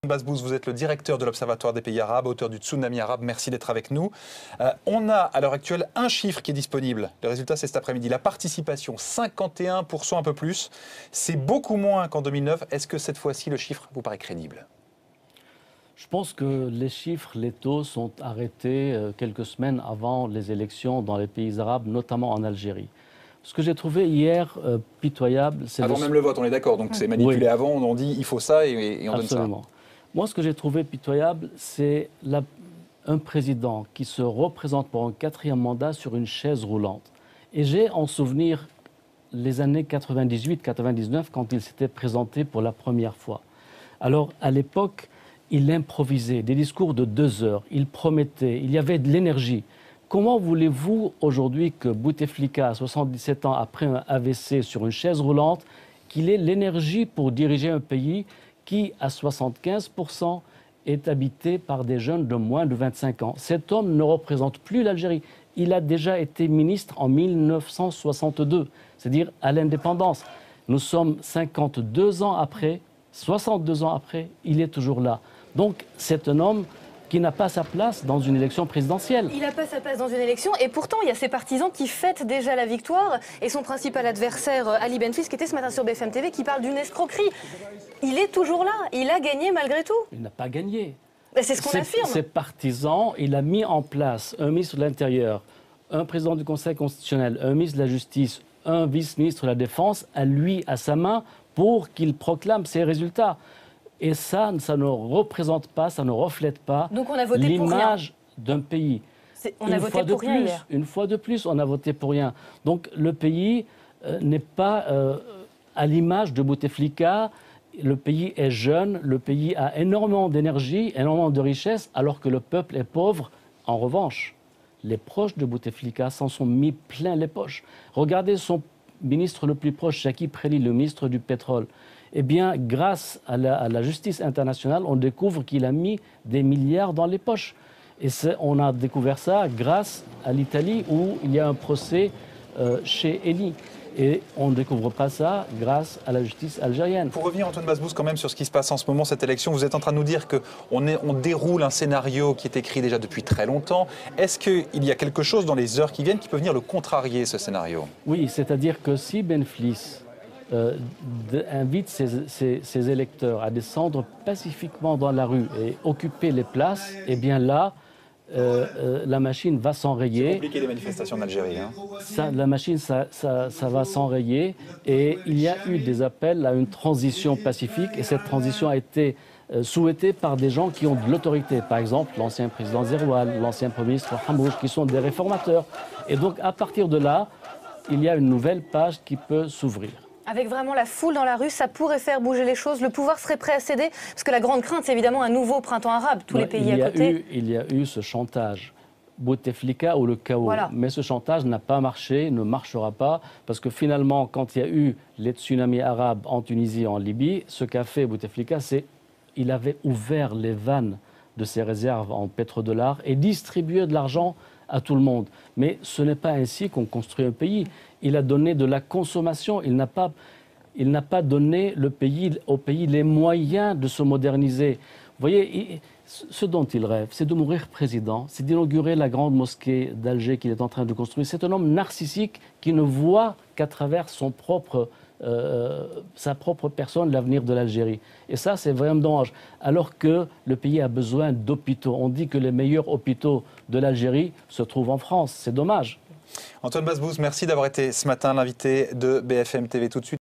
Basbous, vous êtes le directeur de l'Observatoire des pays arabes, auteur du Tsunami arabe. Merci d'être avec nous. On a à l'heure actuelle un chiffre qui est disponible. Le résultat, c'est cet après-midi. La participation, 51%, un peu plus. C'est beaucoup moins qu'en 2009. Est-ce que cette fois-ci, le chiffre vous paraît crédible ? Je pense que les chiffres, les taux sont arrêtés quelques semaines avant les élections dans les pays arabes, notamment en Algérie. Ce que j'ai trouvé hier pitoyable, c'est... Avant même le vote, on est d'accord. Donc c'est manipulé oui. Avant, on dit il faut ça et on Absolument. donne ça. Moi, ce que j'ai trouvé pitoyable, c'est un président qui se représente pour un 4e mandat sur une chaise roulante. Et j'ai en souvenir les années 98-99, quand il s'était présenté pour la première fois. Alors, à l'époque, il improvisait des discours de 2 heures, il promettait, il y avait de l'énergie. Comment voulez-vous aujourd'hui que Bouteflika, à 77 ans, après un AVC sur une chaise roulante, qu'il ait l'énergie pour diriger un pays qui, à 75%, est habité par des jeunes de moins de 25 ans. Cet homme ne représente plus l'Algérie. Il a déjà été ministre en 1962, c'est-à-dire à l'indépendance. Nous sommes 52 ans après, 62 ans après, il est toujours là. Donc c'est un homme qui n'a pas sa place dans une élection présidentielle. Il n'a pas sa place dans une élection et pourtant il y a ses partisans qui fêtent déjà la victoire et son principal adversaire Ali Benflis qui était ce matin sur BFM TV qui parle d'une escroquerie. Il est toujours là, il a gagné malgré tout. Il n'a pas gagné. C'est ce qu'on affirme. Ses partisans, il a mis en place un ministre de l'Intérieur, un président du Conseil constitutionnel, un ministre de la Justice, un vice-ministre de la Défense, à lui, à sa main, pour qu'il proclame ses résultats. Et ça ne représente pas, ça ne reflète pas l'image d'un pays. On a voté pour rien hier. Une fois de plus, on a voté pour rien. Donc le pays n'est pas à l'image de Bouteflika. Le pays est jeune, le pays a énormément d'énergie, énormément de richesse, alors que le peuple est pauvre. En revanche, les proches de Bouteflika s'en sont mis plein les poches. Regardez son ministre le plus proche, Chakib Khalil, le ministre du pétrole. Eh bien, grâce à la justice internationale, on découvre qu'il a mis des milliards dans les poches. Et on a découvert ça grâce à l'Italie, où il y a un procès chez Eni. Et on ne découvre pas ça grâce à la justice algérienne. Pour revenir, Antoine Basbous, quand même sur ce qui se passe en ce moment, cette élection, vous êtes en train de nous dire qu'on déroule un scénario qui est écrit déjà depuis très longtemps. Est-ce qu'il y a quelque chose dans les heures qui viennent qui peut venir le contrarier, ce scénario ? Oui, c'est-à-dire que si Benflis invite ses électeurs à descendre pacifiquement dans la rue et occuper les places, eh bien là, la machine va s'enrayer. C'est compliqué les manifestations en Algérie. La machine, ça va s'enrayer. Et il y a eu des appels à une transition pacifique. Et cette transition a été souhaitée par des gens qui ont de l'autorité. Par exemple, l'ancien président Zeroual, l'ancien premier ministre Hamrouche, qui sont des réformateurs. Et donc, à partir de là, il y a une nouvelle page qui peut s'ouvrir. Avec vraiment la foule dans la rue, ça pourrait faire bouger les choses. Le pouvoir serait prêt à céder. Parce que la grande crainte, c'est évidemment un nouveau printemps arabe. Tous les pays à côté. Il y a eu ce chantage. Bouteflika ou le chaos. Voilà. Mais ce chantage n'a pas marché, ne marchera pas. Parce que finalement, quand il y a eu les tsunamis arabes en Tunisie et en Libye, ce qu'a fait Bouteflika, c'est qu'il avait ouvert les vannes de ses réserves en pétrodollars et distribué de l'argent à tout le monde. Mais ce n'est pas ainsi qu'on construit un pays. Il a donné de la consommation, il n'a pas donné au pays les moyens de se moderniser. Vous voyez, ce dont il rêve, c'est de mourir président, c'est d'inaugurer la grande mosquée d'Alger qu'il est en train de construire. C'est un homme narcissique qui ne voit qu'à travers sa propre personne l'avenir de l'Algérie. Et ça, c'est vraiment dommage. Alors que le pays a besoin d'hôpitaux. On dit que les meilleurs hôpitaux de l'Algérie se trouvent en France. C'est dommage. Antoine Basbous, merci d'avoir été ce matin l'invité de BFM TV. Tout de suite.